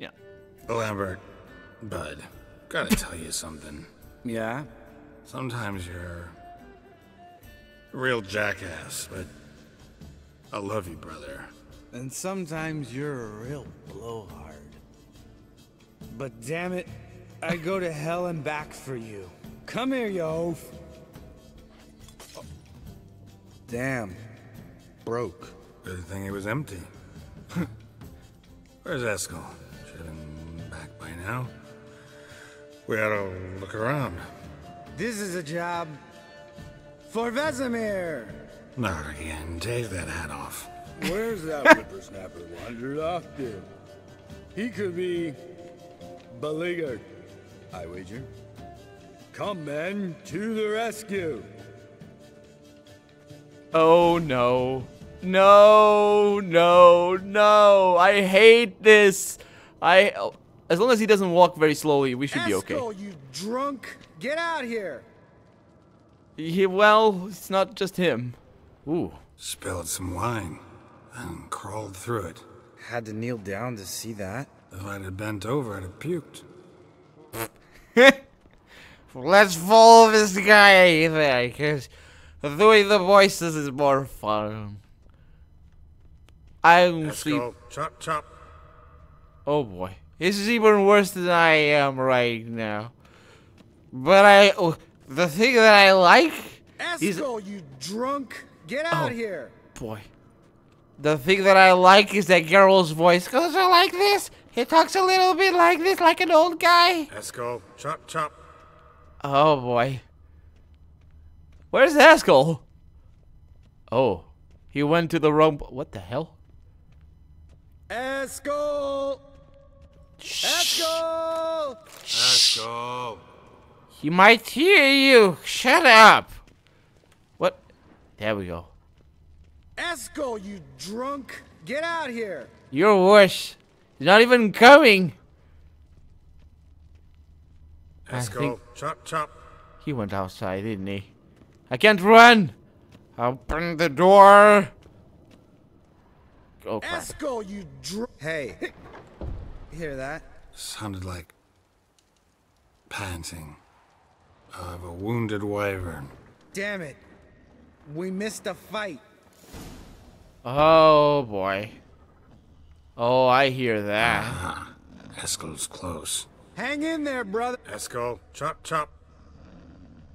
Yeah. Lambert, bud, gotta tell you something. Yeah? Sometimes you're a real jackass, but I love you, brother. And sometimes you're a real blowhard. But damn it, I go to hell and back for you. Come here, you oaf. Oh. Damn. Broke. Good thing it was empty. Where's Eskel? Should have been back by now. We ought to look around. This is a job for Vesemir. Not again. Take that hat off. Where's that whippersnapper wandered off to? He could be beleaguered, I wager. Come, men, to the rescue. Oh no. No, no, no. I hate this. As long as he doesn't walk very slowly, we should be okay. Eskel, you drunk! Get out here! Well, it's not just him. Ooh. Spilled some wine and crawled through it. Had to kneel down to see that. If I'd have bent over, I'd have puked. Let's follow this guy there, because doing the voices is more fun. I'm sleep. Eskel, chop, chop. Oh boy. This is even worse than I am right now. But the thing that I like is... Eskel, you drunk! Get out here! Boy. The thing that I like is that Geralt's voice goes like this. He talks a little bit like this, like an old guy. Eskel, chop, chop. Oh boy. Where's Eskel? Oh. He went to the wrong... What the hell? Eskel! Eskel! Eskel. He might hear you. Shut up. What? There we go. Eskel, you drunk! Get out here! You're worse. He's not even coming. Eskel, chop, chop. He went outside, didn't he? I can't run. Open the door. Oh, crap. Eskel, you drunk! Hey, you hear that? Sounded like panting of a wounded wyvern. Damn it. We missed a fight. Oh, boy. Oh, I hear that. Ah, Eskel's close. Hang in there, brother. Eskel, chop, chop.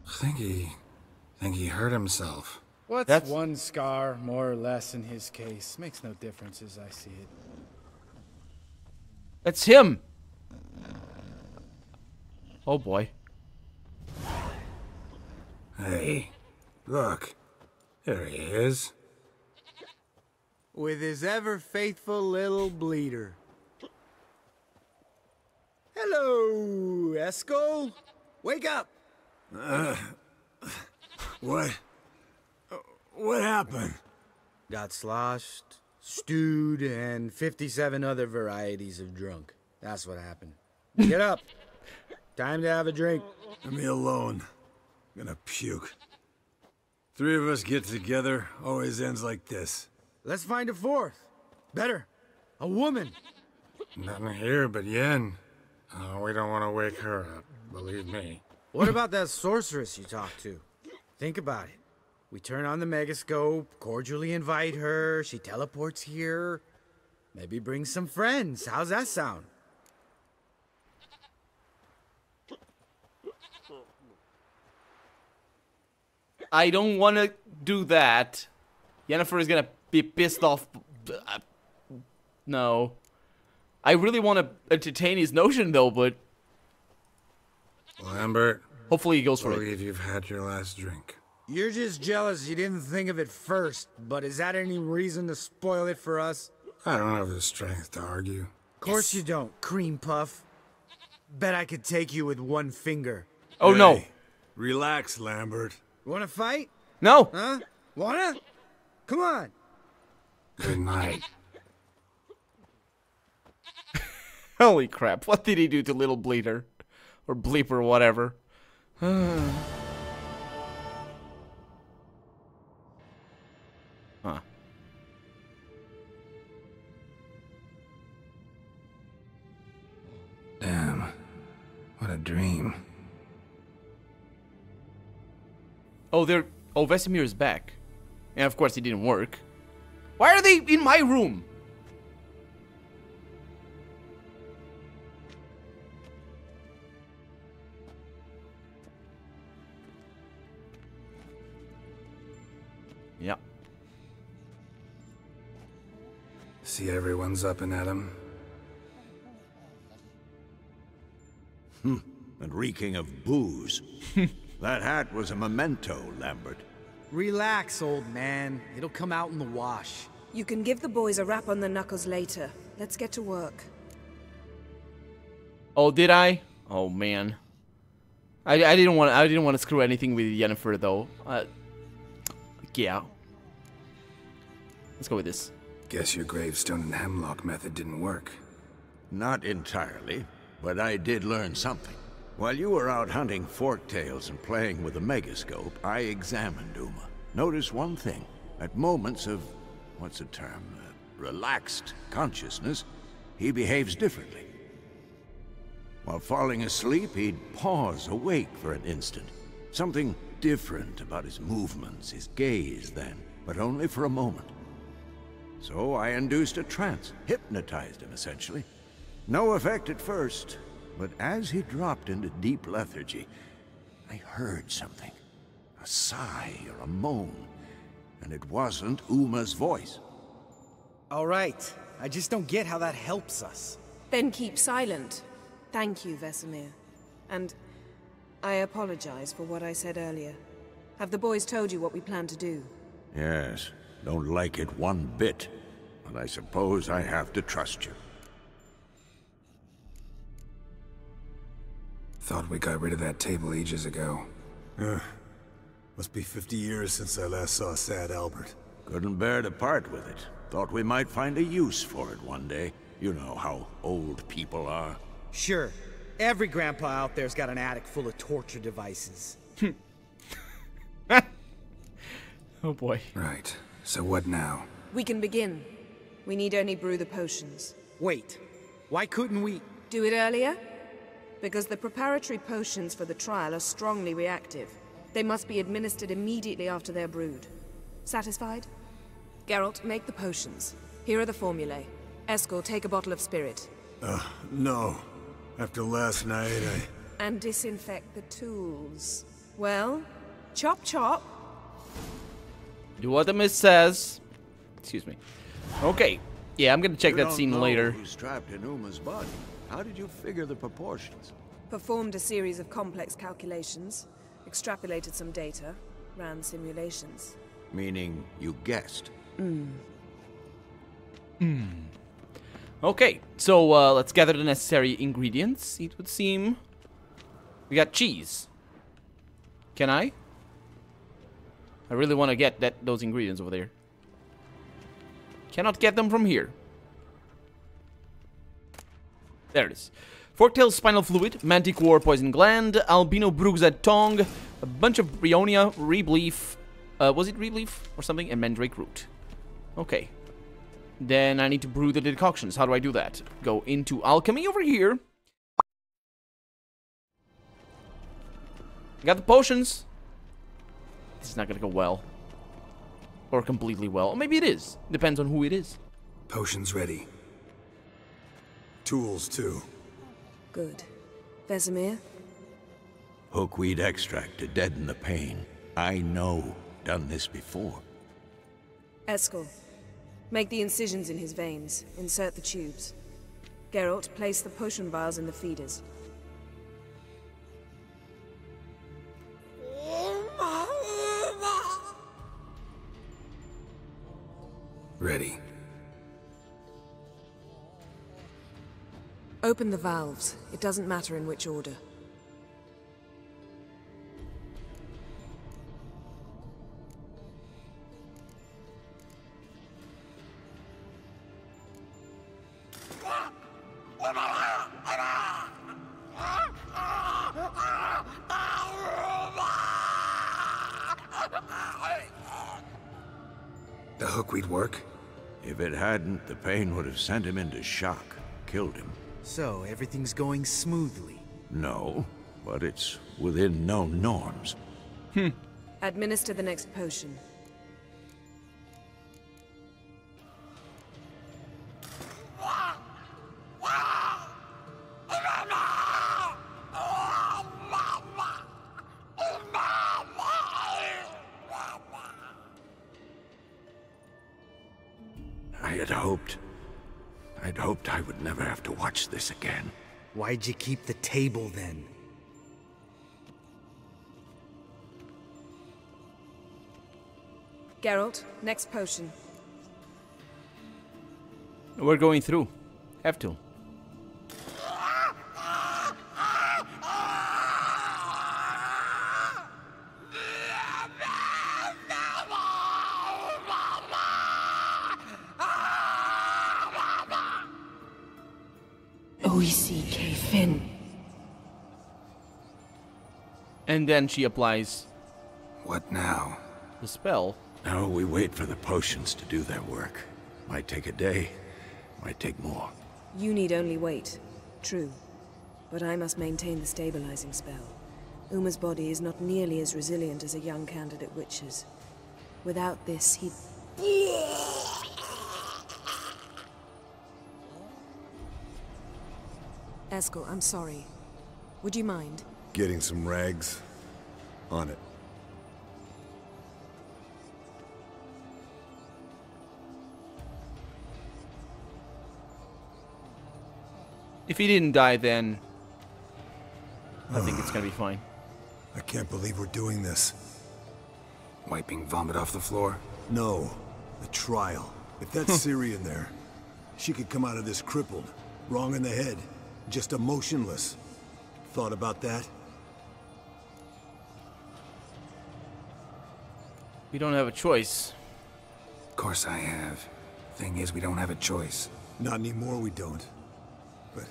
Think he hurt himself. What's one scar, more or less, in his case? Makes no difference as I see it. That's him. Oh, boy. Hey, look. There he is. With his ever-faithful little bleeder. Hello, Eskel. Wake up. What happened? Got sloshed, stewed, and 57 other varieties of drunk. That's what happened. Get up. Time to have a drink. Leave me alone. I'm gonna puke. Three of us get together, always ends like this. Let's find a fourth. Better. A woman. Nothing here but Yen. Oh, we don't want to wake her up, believe me. What about that sorceress you talked to? Think about it. We turn on the megascope, cordially invite her, she teleports here. Maybe bring some friends. How's that sound? I don't want to do that. Yennefer is gonna be pissed off. No. I really want to entertain his notion, though, but... Lambert, hopefully he goes for it. believe you've had your last drink. You're just jealous you didn't think of it first, but is that any reason to spoil it for us? I don't have the strength to argue. Of course you don't, cream puff. Bet I could take you with one finger. Oh, no. Hey, relax, Lambert. Wanna fight? No. Huh? Wanna? Come on. Good night. Holy crap. What did he do to Little Bleeder? Or Bleep or whatever. Huh. What a dream. Oh, Vesemir is back. And of course, it didn't work. Why are they in my room? Yeah. See, everyone's up and at 'em. And reeking of booze. That hat was a memento, Lambert. Relax, old man. It'll come out in the wash. You can give the boys a rap on the knuckles later. Let's get to work. Oh, did I? Oh man. I didn't want to screw anything with Yennefer though. Yeah. Let's go with this. Guess your gravestone and hemlock method didn't work. Not entirely, but I did learn something. While you were out hunting forktails and playing with a megascope, I examined Uma. Noticed one thing. At moments of, what's the term, relaxed consciousness, he behaves differently. While falling asleep, he'd pause awake for an instant. Something different about his movements, his gaze then, but only for a moment. So I induced a trance, hypnotized him essentially. No effect at first, but as he dropped into deep lethargy, I heard something. A sigh or a moan, and it wasn't Uma's voice. All right. I just don't get how that helps us. Then keep silent. Thank you, Vesemir. And I apologize for what I said earlier. Have the boys told you what we plan to do? Yes, don't like it one bit, but I suppose I have to trust you. Thought we got rid of that table ages ago. Must be 50 years since I last saw sad Albert. Couldn't bear to part with it. Thought we might find a use for it one day. You know how old people are. Sure. Every grandpa out there's got an attic full of torture devices. Oh boy. Right. So what now? We can begin. We need only brew the potions. Wait. Why couldn't we... Do it earlier? Because the preparatory potions for the trial are strongly reactive. They must be administered immediately after they're brewed. Satisfied? Geralt, make the potions. Here are the formulae. Eskel, take a bottle of spirit. No. After last night, And disinfect the tools. Well, chop chop. Do what the miss says. Excuse me. Okay. Yeah, I'm gonna check that scene later. Who's trapped in Uma's body? How did you figure the proportions? Performed a series of complex calculations. Extrapolated some data. Ran simulations. Meaning you guessed. Okay, so let's gather the necessary ingredients, it would seem. We got cheese. Can I? I really want to get those ingredients over there. Cannot get them from here. There it is. Forktail spinal fluid, manticore poison gland, albino bruxad tongue, a bunch of brionia, reeb leaf. Was it reeb leaf or something? And mandrake root. Okay. Then I need to brew the decoctions. How do I do that? Go into alchemy over here. Got the potions. This is not gonna go well. Or completely well. Or maybe it is. Depends on who it is. Potions ready. tools too. Good. Vesemir? Hookweed extract to deaden the pain. I know. Done this before. Eskel. Make the incisions in his veins. Insert the tubes. Geralt, place the potion vials in the feeders. Ready. Open the valves. It doesn't matter in which order. The hookweed work? If it hadn't, the pain would have sent him into shock. Killed him. So, everything's going smoothly. No, but it's within known norms. Administer the next potion. I'd hoped I would never have to watch this again. Why'd you keep the table then? Geralt, next potion. We're going through. Have to. Fin. And then she applies What now? the spell. No, we wait for the potions to do their work. Might take a day, might take more. You need only wait. True. But I must maintain the stabilizing spell. Uma's body is not nearly as resilient as a young candidate witch's. Without this, he'd... Eskel, I'm sorry. Would you mind? Getting some rags. On it. If he didn't die, then I think it's gonna be fine. I can't believe we're doing this. Wiping vomit off the floor? No. The trial. If that's Ciri in there, she could come out of this crippled, wrong in the head, just emotionless. Thought about that? We don't have a choice. Of course I have. Thing is, we don't have a choice. Not anymore, we don't. But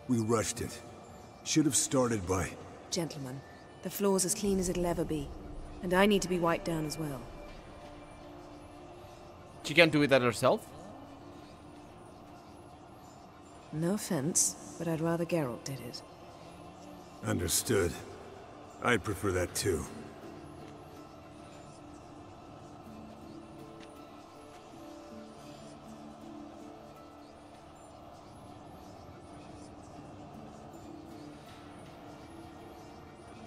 we rushed it. Should have started by... Gentlemen, the floor's as clean as it'll ever be. And I need to be wiped down as well. She can't do it that herself? No offense, but I'd rather Geralt did it. Understood. I'd prefer that too.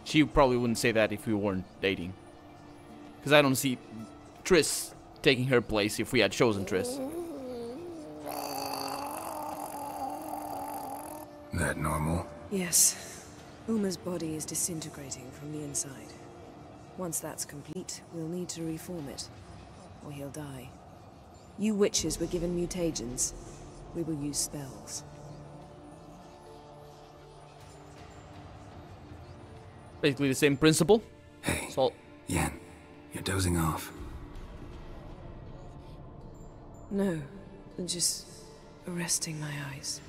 She probably wouldn't say that if we weren't dating. Because I don't see Triss taking her place if we had chosen Triss. That normal? Yes. Uma's body is disintegrating from the inside. Once that's complete, we'll need to reform it. Or he'll die. You witches were given mutagens. We will use spells. Basically the same principle. Hey, So, Yen, you're dozing off. No, just resting my eyes.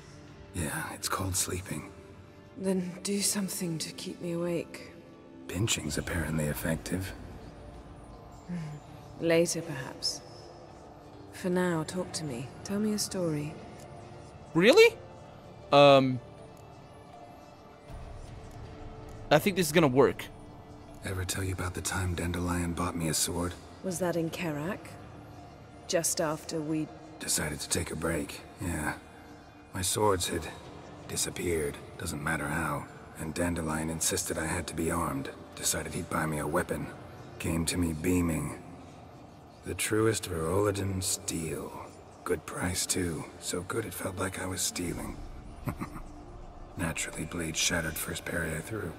Yeah, it's called sleeping. Then do something to keep me awake. Pinching's apparently effective. Later, perhaps. For now, talk to me. Tell me a story. really? I think this is gonna work. Ever tell you about the time Dandelion bought me a sword? Was that in Karak? Just after we... Decided to take a break, yeah. My swords had disappeared, doesn't matter how. And Dandelion insisted I had to be armed. Decided he'd buy me a weapon. Came to me beaming. The truest Verolidan steel. Good price too, so good it felt like I was stealing. Naturally, blade shattered first parry I threw.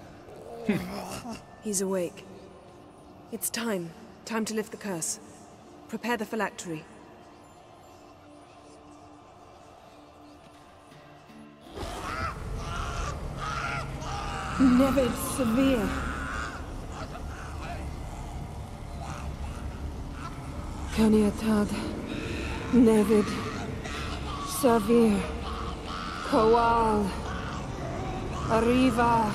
He's awake. It's time. Time to lift the curse. Prepare the phylactery. Nevid severe. Kaniatad. Nevid. Severe. Koal. Arriva.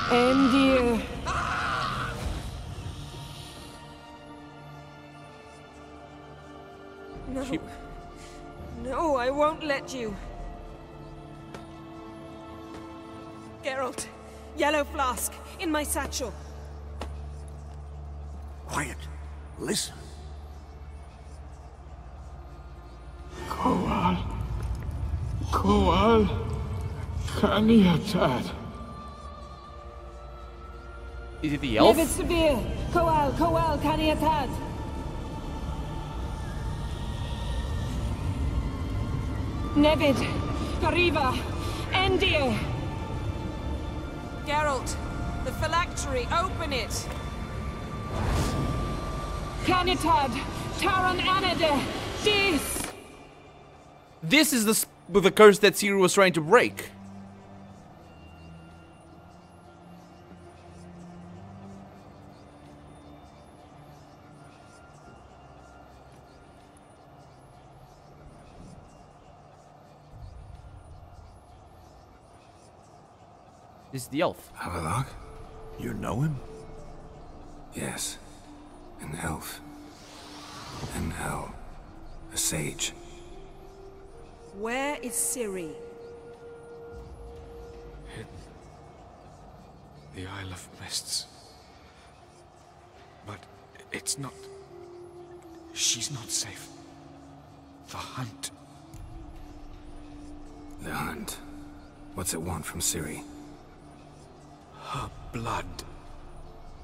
Endir. No. She- No, I won't let you. Geralt, yellow flask, in my satchel. Quiet. Listen. Koal. Koal. Kaniatad. Is it the elf? Nevid Severe. Koal. Koal. Kaniatad. Nevid. Gariva. Endir. Geralt, the phylactery, open it! Kaniatad. Taran Anade. Dis. This is the curse that Ciri was trying to break. This is the elf. Havelock? You know him? Yes. An elf. An owl. A sage. Where is Ciri? The Isle of Mists. But it's not... She's not safe. The hunt. The hunt. What's it want from Ciri? Her blood.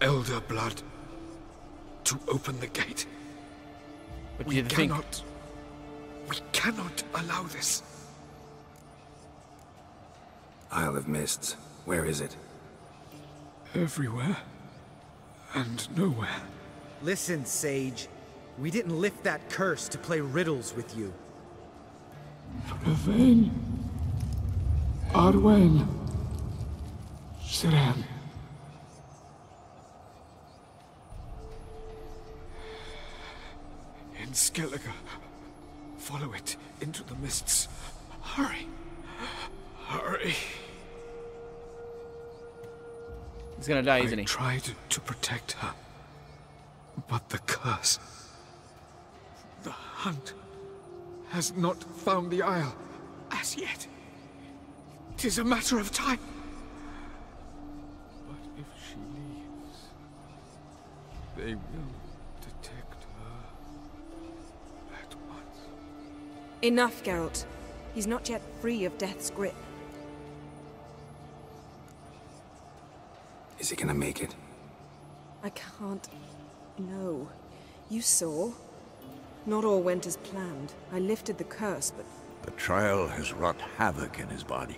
Elder blood. To open the gate. What do We you think? cannot... We cannot allow this. Isle of Mists. Where is it? Everywhere. And nowhere. Listen, Sage. We didn't lift that curse to play riddles with you. Yvain. Arwen. Siren. In Skellige. Follow it into the mists. Hurry. Hurry. He's gonna die, isn't I he? tried to protect her. But the curse... The hunt has not found the Isle as yet. It is a matter of time. But if she leaves, they will detect her at once. Enough, Geralt. He's not yet free of death's grip. Is he gonna make it? I can't... No. You saw. Not all went as planned. I lifted the curse, but... The trial has wrought havoc in his body.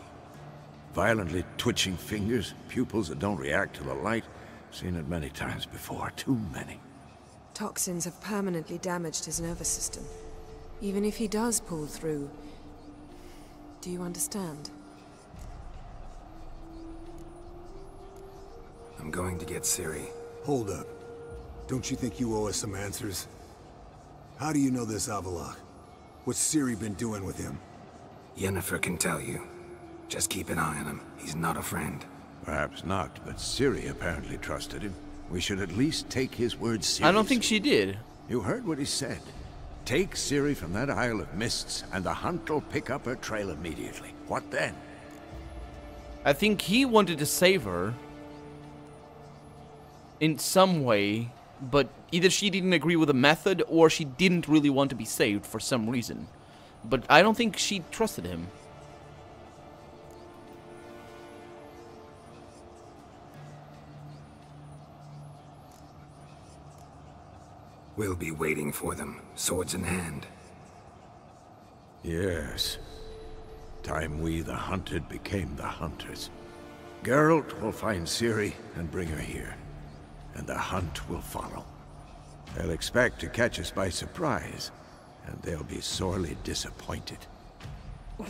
Violently twitching fingers, pupils that don't react to the light. Seen it many times before, too many. Toxins have permanently damaged his nervous system. Even if he does pull through... Do you understand? I'm going to get Ciri. Hold up. Don't you think you owe us some answers? How do you know this Havelock? What's Ciri been doing with him? Yennefer can tell you. Just keep an eye on him. He's not a friend. Perhaps not, but Ciri apparently trusted him. We should at least take his word seriously. I don't think she did. You heard what he said. Take Ciri from that Isle of Mists, and the hunt will pick up her trail immediately. What then? I think he wanted to save her in some way, but either she didn't agree with the method or she didn't really want to be saved for some reason. But I don't think she trusted him. We'll be waiting for them, swords in hand. Yes. Time we, the hunted, became the hunters. Geralt will find Ciri and bring her here. And the hunt will follow. They'll expect to catch us by surprise, and they'll be sorely disappointed.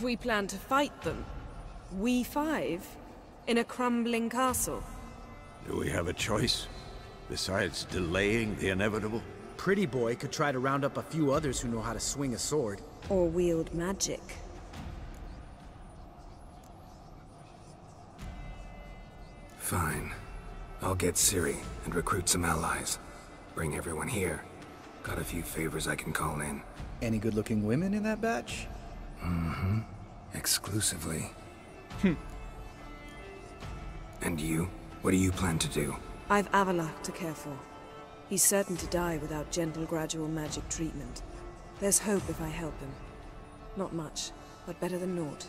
We plan to fight them. We five? In a crumbling castle? Do we have a choice? Besides delaying the inevitable? Pretty Boy could try to round up a few others who know how to swing a sword. Or wield magic? Fine. I'll get Ciri and recruit some allies. Bring everyone here. Got a few favors I can call in. Any good-looking women in that batch? Mm-hmm. Exclusively. And you? What do you plan to do? I've Avalak to care for. He's certain to die without gentle, gradual magic treatment. There's hope if I help him. Not much, but better than naught.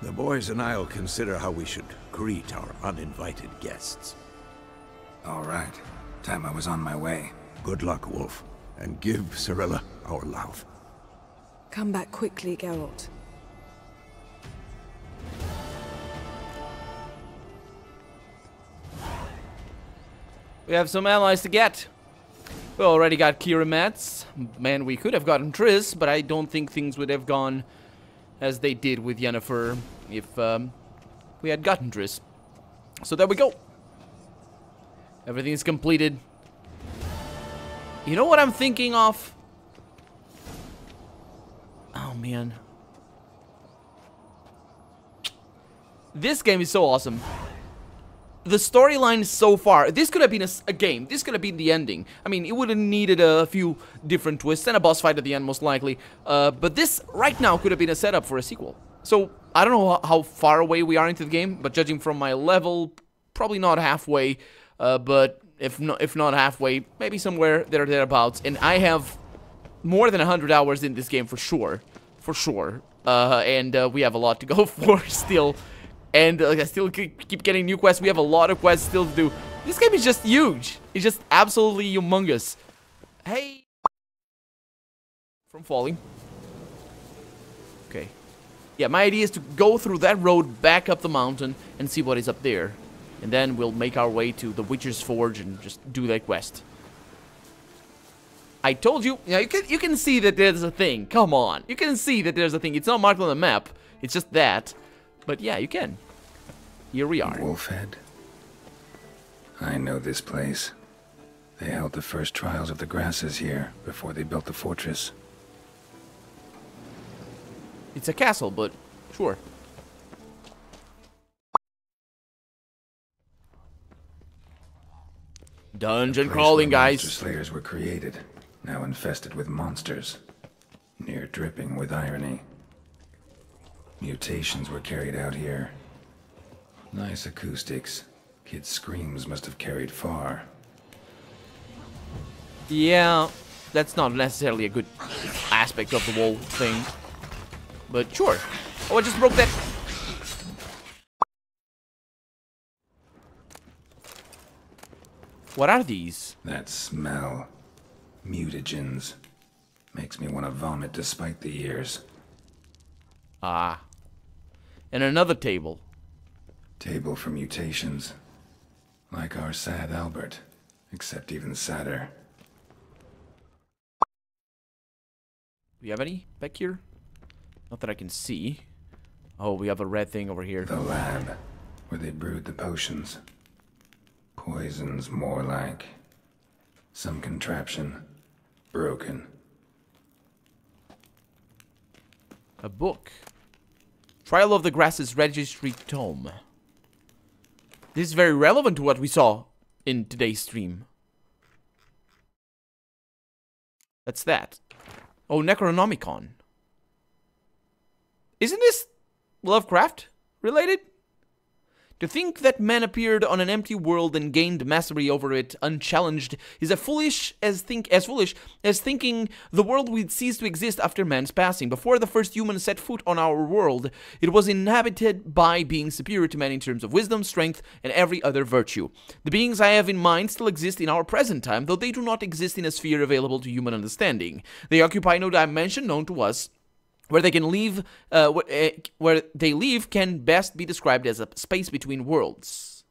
The boys and I'll consider how we should greet our uninvited guests. All right. Time I was on my way. Good luck, Wolf, and give Cirilla our love. Come back quickly, Geralt. We have some allies to get. We already got Kira Mats. Man, we could have gotten Triss, but I don't think things would have gone as they did with Yennefer if we had gotten Triss. So there we go. Everything is completed. You know what I'm thinking of? Oh, man. This game is so awesome. The storyline so far, this could have been a game. This could have been the ending. I mean, it would have needed a few different twists and a boss fight at the end, most likely. But this, right now, could have been a setup for a sequel. So, I don't know how far away we are into the game, but judging from my level, probably not halfway. But if not halfway, maybe somewhere there or thereabouts. And I have more than 100 hours in this game for sure. For sure. And we have a lot to go for still. And I still keep getting new quests. We have a lot of quests still to do. This game is just huge. It's just absolutely humongous. Hey. From falling. Okay. Yeah, my idea is to go through that road back up the mountain and see what is up there. And then we'll make our way to the Witcher's Forge and just do that quest. I told you. Yeah, you can see that there's a thing. Come on. You can see that there's a thing. It's not marked on the map. It's just that. But yeah, you can. Here we are. Wolfhead? I know this place. They held the first trials of the grasses here before they built the fortress. It's a castle, but sure. Dungeon crawling, guys. Monster slayers were created, now infested with monsters, near dripping with irony. Mutations were carried out here. Nice acoustics. Kids' screams must have carried far. Yeah, that's not necessarily a good aspect of the whole thing. But sure. Oh, I just broke that. What are these? That smell. Mutagens. Makes me want to vomit despite the years. Ah. And another table. Table for mutations. Like our sad Albert, except even sadder. Do we have any back here? Not that I can see. Oh, we have a red thing over here. The lab, where they brewed the potions. Poisons, more like. Some contraption. Broken. A book. Trial of the Grasses Registry Tome. This is very relevant to what we saw in today's stream. That's that. Oh, Necronomicon. Isn't this Lovecraft related? To think that man appeared on an empty world and gained mastery over it unchallenged is as foolish as thinking the world would cease to exist after man's passing. Before the first human set foot on our world, it was inhabited by beings superior to man in terms of wisdom, strength, and every other virtue. The beings I have in mind still exist in our present time, though they do not exist in a sphere available to human understanding. They occupy no dimension known to us. Where they can live, where they live can best be described as a space between worlds.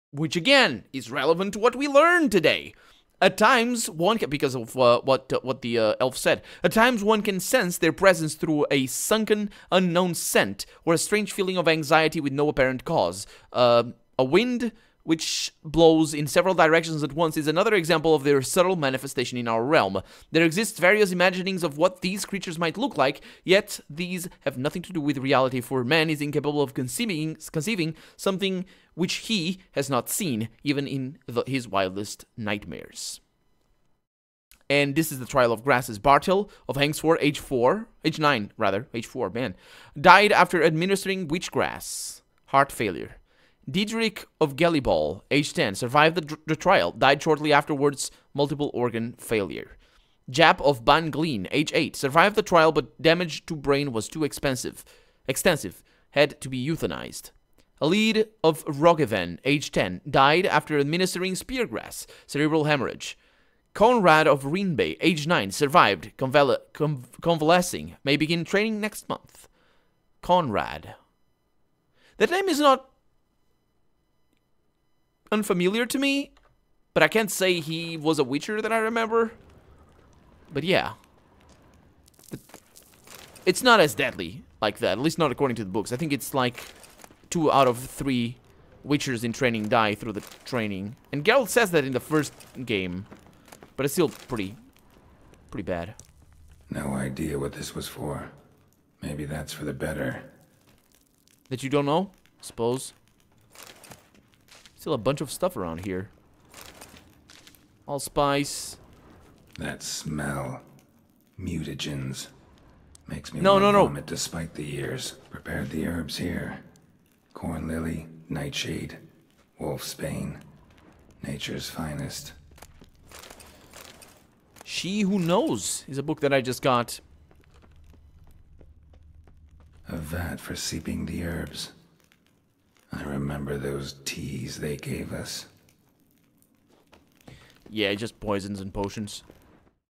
Which again is relevant to what we learned today. At times, one can, because of what the elf said, at times one can sense their presence through a sunken, unknown scent, or a strange feeling of anxiety with no apparent cause. A wind which blows in several directions at once is another example of their subtle manifestation in our realm. There exist various imaginings of what these creatures might look like, yet these have nothing to do with reality, for man is incapable of conceiving something which he has not seen, even in his wildest nightmares. And this is the Trial of Grasses. Bartel of Hangsford, age 9, age 4, man, died after administering witchgrass. Heart failure. Diedrich of Gelliball, age 10, survived the trial, died shortly afterwards, multiple organ failure. Jap of Ban Gleen, age 8, survived the trial but damage to brain was too extensive, had to be euthanized. Alid of Rogeven, age 10, died after administering speargrass, cerebral hemorrhage. Conrad of Reenbay, age 9, survived, convalescing, may begin training next month. Conrad. That name is not unfamiliar to me, but I can't say he was a Witcher that I remember. But yeah. It's not as deadly like that, at least not according to the books. I think it's like 2 out of 3 Witchers in training die through the training. And Geralt says that in the first game, but it's still pretty bad. No idea what this was for. Maybe that's for the better. That you don't know? Suppose. Still a bunch of stuff around here. Allspice. That smell. Mutagens. Makes me No. vomit despite the years. Prepared the herbs here. Corn lily, nightshade, wolfsbane. Nature's finest. She Who Knows is a book that I just got. A vat for seeping the herbs. I remember those teas they gave us. Yeah, just poisons and potions.